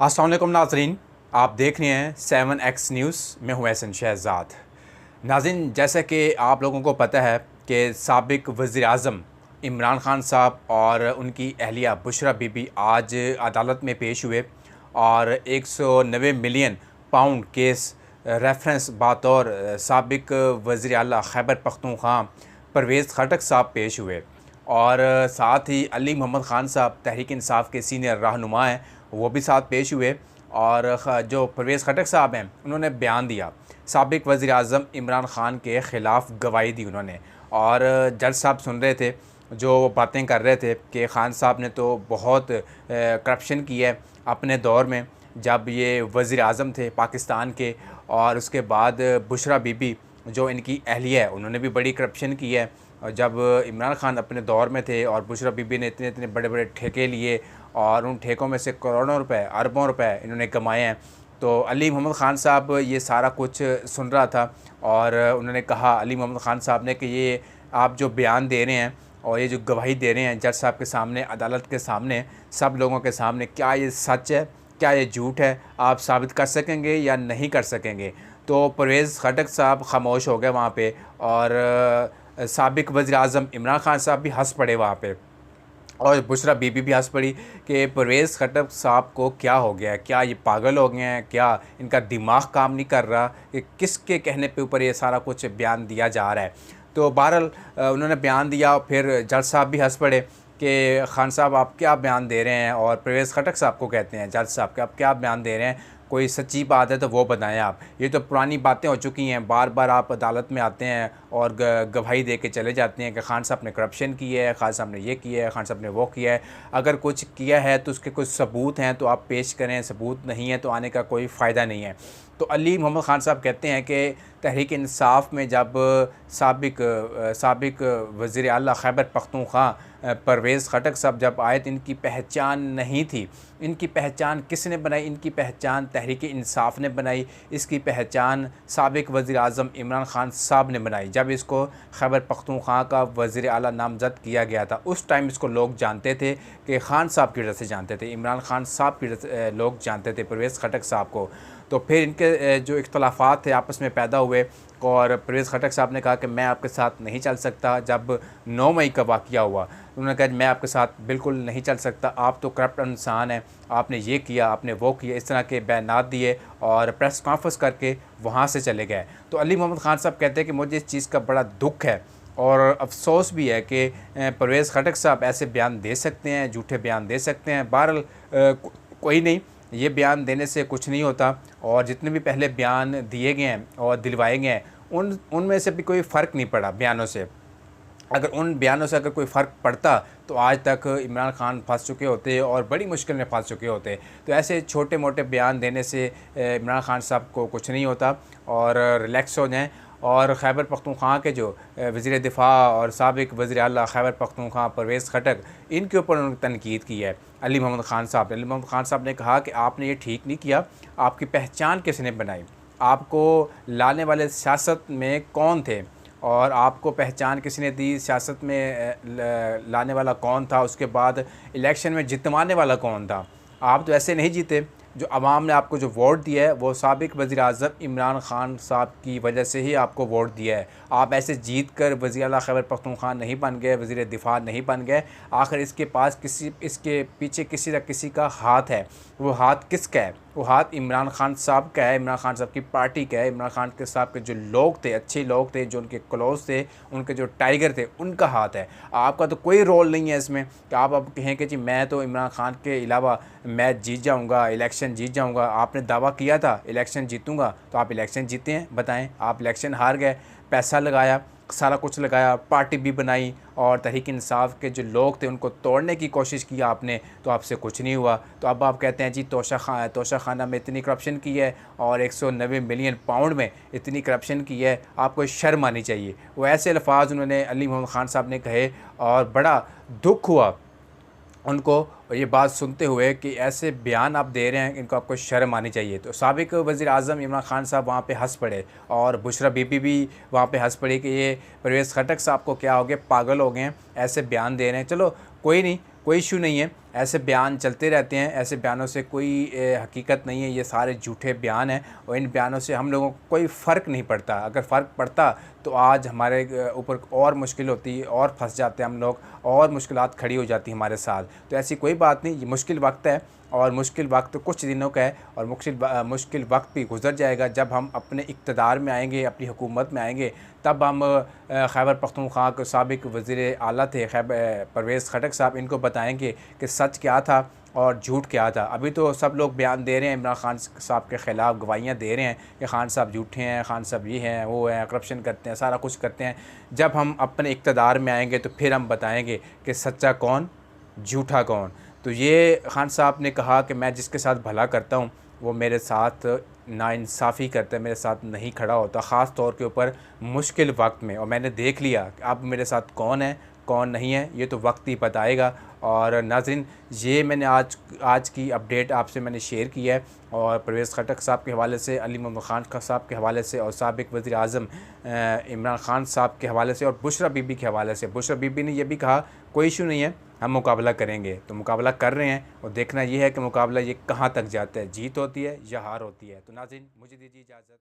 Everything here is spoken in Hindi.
अस्सलाम वालेकुम नाज़रीन, आप देख रहे हैं 7X न्यूज़। मैं हूं एहसन शहज़ाद। नाज़रीन, जैसा कि आप लोगों को पता है कि साबिक़ वज़ीर-ए-आज़म इमरान ख़ान साहब और उनकी अहलिया बुशरा बीबी आज अदालत में पेश हुए और 190 मिलियन पाउंड केस रेफरेंस बतौर साबिक़ वज़ीर आला खैबर पख्तूनख्वा परवेज़ खटक साहब पेश हुए। और साथ ही अली मोहम्मद ख़ान साहब तहरीक इंसाफ के सीनियर रहनुमा हैं, वो भी साथ पेश हुए। और जो परवेज़ खटक साहब हैं, उन्होंने बयान दिया, साबिक़ वज़ीर-ए-आज़म इमरान ख़ान के ख़िलाफ़ गवाही दी उन्होंने। और जज साहब सुन रहे थे, जो बातें कर रहे थे कि ख़ान साहब ने तो बहुत करप्शन की है अपने दौर में, जब ये वज़ीर-ए-आज़म थे पाकिस्तान के। और उसके बाद बुशरा बीबी जो इनकी अहलिया है, उन्होंने भी बड़ी करप्शन की है। और जब इमरान ख़ान अपने दौर में थे और बुशरा बीबी ने इतने इतने बड़े बड़े ठेके लिए और उन ठेकों में से करोड़ों रुपए, अरबों रुपए इन्होंने कमाए हैं। तो अली मोहम्मद ख़ान साहब ये सारा कुछ सुन रहा था और उन्होंने कहा, अली मोहम्मद ख़ान साहब ने, कि ये आप जो बयान दे रहे हैं और ये जो गवाही दे रहे हैं जज साहब के सामने, अदालत के सामने, सब लोगों के सामने, क्या ये सच है, क्या ये झूठ है, आप साबित कर सकेंगे या नहीं कर सकेंगे। तो परवेज़ खटक साहब ख़ामोश हो गए वहाँ पे और साबिक़ वज़ीर-ए-आज़म इमरान ख़ान साहब भी हंस पड़े वहाँ पे और बुशरा बीबी भी हंस पड़ी कि परवेज़ खटक साहब को क्या हो गया है, क्या ये पागल हो गए हैं, क्या इनका दिमाग काम नहीं कर रहा, कि किसके कहने पे ऊपर ये सारा कुछ बयान दिया जा रहा है। तो बहरहाल उन्होंने बयान दिया, फिर जज साहब भी हंस पड़े कि ख़ान साहब आप क्या बयान दे रहे हैं। और परवेज़ खटक साहब को कहते हैं जज साहब कि आप क्या बयान दे रहे हैं, कोई सच्ची बात है तो वो बताएं आप। ये तो पुरानी बातें हो चुकी हैं, बार बार आप अदालत में आते हैं और गवाही दे के चले जाते हैं कि ख़ान साहब ने करप्शन की है, ख़ान साहब ने ये किया है, ख़ान साहब ने वो किया है। अगर कुछ किया है तो उसके कुछ सबूत हैं तो आप पेश करें, सबूत नहीं है तो आने का कोई फ़ायदा नहीं है। तो अली मोहम्मद ख़ान साहब कहते हैं कि तहरीक इंसाफ में जब साबिक़ वज़ीर आला खैबर पख्तूनख्वा परवेज़ खटक साहब जब आए तो इनकी पहचान नहीं थी। इनकी पहचान किसने बनाई? इनकी पहचान तहरीक इंसाफ ने बनाई। इसकी पहचान साबिक़ वज़ीर-ए-आज़म इमरान ख़ान साहब ने बनाई जब इसको खैबर पख्तूनख्वा का वज़ीर आला नामज़द किया गया था। उस टाइम इसको लोग जानते थे कि ख़ान साहब की वजह से जानते थे, इमरान ख़ान साहब की वजह से लोग जानते थे परवेज़ खटक साहब को। तो फिर इनके जो इख्तलाफ़ात थे आपस में पैदा हुए और परवेज़ खटक साहब ने कहा कि मैं आपके साथ नहीं चल सकता। जब 9 मई का वाक़या हुआ, उन्होंने कहा मैं आपके साथ बिल्कुल नहीं चल सकता, आप तो करप्ट इंसान हैं, आपने ये किया, आपने वो किया, इस तरह के बयानात दिए और प्रेस कॉन्फ्रेंस करके वहाँ से चले गए। तो अली मोहम्मद ख़ान साहब कहते हैं कि मुझे इस चीज़ का बड़ा दुख है और अफसोस भी है कि परवेज़ खटक साहब ऐसे बयान दे सकते हैं, झूठे बयान दे सकते हैं। बहरहाल कोई नहीं, ये बयान देने से कुछ नहीं होता और जितने भी पहले बयान दिए गए हैं और दिलवाए गए हैं उनमें से भी कोई फ़र्क नहीं पड़ा बयानों से। अगर उन बयानों से अगर कोई फ़र्क पड़ता तो आज तक इमरान ख़ान फंस चुके होते और बड़ी मुश्किल में फंस चुके होते। तो ऐसे छोटे मोटे बयान देने से इमरान ख़ान साहब को कुछ नहीं होता और रिलैक्स हो जाएं। और खैबर पख्तूनख्वा के जो वज़ीर दिफ़ा और साबिक़ वज़ीर आला खैबर पख्तूनख्वा परवेज़ खटक, इनके ऊपर उन्होंने तनकीद की है अली मोहम्मद ख़ान साहब ने। अली मोहम्मद ख़ान साहब ने कहा कि आपने ये ठीक नहीं किया, आपकी पहचान किसने बनाई, आपको लाने वाले सियासत में कौन थे और आपको पहचान किसने दी, सियासत में लाने वाला कौन था, उसके बाद इलेक्शन में जितवाने वाला कौन था। आप तो ऐसे नहीं जीते। जो आवाम ने आपको जो वोट दिया है वो साबिक़ वज़ीर-ए-आज़म इमरान ख़ान साहब की वजह से ही आपको वोट दिया है। आप ऐसे जीत कर वज़ीर आला खैबर पख्तूनख्वा नहीं बन गए, वज़ीर दिफ़ा नहीं बन गए। आखिर इसके पास इसके पीछे किसी न किसी का हाथ है। वो हाथ किसका है? वो हाथ इमरान ख़ान साहब का है, इमरान ख़ान साहब की पार्टी का है, इमरान ख़ान के साहब के जो लोग थे, अच्छे लोग थे, जो उनके क्लोज़ थे, उनके जो टाइगर थे, उनका हाथ है। आपका तो कोई रोल नहीं है इसमें कि आप अब कहें कि जी मैं तो इमरान ख़ान के अलावा मैं जीत जाऊँगा, इलेक्शन जीत जाऊँगा। आपने दावा किया था इलेक्शन जीतूँगा, तो आप इलेक्शन जीते हैं? बताएँ। आप इलेक्शन हार गए, पैसा लगाया, सारा कुछ लगाया, पार्टी भी बनाई और तहरीक इंसाफ के जो लोग थे उनको तोड़ने की कोशिश की आपने, तो आपसे कुछ नहीं हुआ। तो अब आप कहते हैं जी तोशा खाना में इतनी करप्शन की है और 190 मिलियन पाउंड में इतनी करप्शन की है, आपको शर्म आनी चाहिए। वो ऐसे अल्फाज उन्होंने अली मोहम्मद ख़ान साहब ने कहे और बड़ा दुख हुआ उनको ये बात सुनते हुए कि ऐसे बयान आप दे रहे हैं, इनको आपको शर्म आनी चाहिए। तो साबिक़ वज़ीर-ए-आज़म इमरान ख़ान साहब वहाँ पे हंस पड़े और बुशरा बीबी भी वहाँ पे हंस पड़ी कि ये परवेज़ खटक साहब को क्या हो गया, पागल हो गए हैं, ऐसे बयान दे रहे हैं। चलो कोई नहीं, कोई इशू नहीं है। ऐसे बयान चलते रहते हैं, ऐसे बयानों से कोई हकीकत नहीं है, ये सारे झूठे बयान हैं और इन बयानों से हम लोगों को कोई फ़र्क नहीं पड़ता। अगर फ़र्क पड़ता तो आज हमारे ऊपर और मुश्किल होती और फंस जाते हम लोग और मुश्किलात खड़ी हो जाती हमारे साथ। तो ऐसी कोई बात नहीं, ये मुश्किल वक्त है और मुश्किल वक्त कुछ दिनों का है और मुश्किल वक्त भी गुज़र जाएगा। जब हम अपने इक़्तिदार में आएंगे, अपनी हुकूमत में आएंगे, तब हम खैबर पख्तूनख्वा के साबिक़ वज़ीर आला थे परवेज़ खटक साहब, इनको बताएंगे कि सच क्या था और झूठ क्या था। अभी तो सब लोग बयान दे रहे हैं, इमरान खान साहब के ख़िलाफ़ गवाहियाँ दे रहे हैं कि खान साहब झूठे हैं, खान साहब ये हैं, वो हैं, करप्शन करते हैं, सारा कुछ करते हैं। जब हम अपने इक़्तिदार में आएंगे तो फिर हम बताएंगे कि सच्चा कौन, झूठा कौन। तो ये खान साहब ने कहा कि मैं जिसके साथ भला करता हूँ वो मेरे साथ नाइंसाफ़ी करता है, मेरे साथ नहीं खड़ा होता, ख़ास तौर के ऊपर मुश्किल वक्त में। और मैंने देख लिया कि अब मेरे साथ कौन है कौन नहीं है, ये तो वक्त ही बताएगा। और नाज़रीन, ये मैंने आज की अपडेट आपसे मैंने शेयर की है और परवेज़ खटक साहब के हवाले से, अली मोहम्मद खान साहब के हवाले से और साबिक़ वज़ीर आज़म इमरान खान साहब के हवाले से और बुशरा बीबी के हवाले से। बुशरा बीबी ने यह भी कहा कोई इशू नहीं है, हम मुकाबला करेंगे। तो मुकाबला कर रहे हैं और देखना ये है कि मुकाबला ये कहाँ तक जाता है, जीत होती है या हार होती है। तो नाज़रीन, मुझे दीजिए इजाज़त।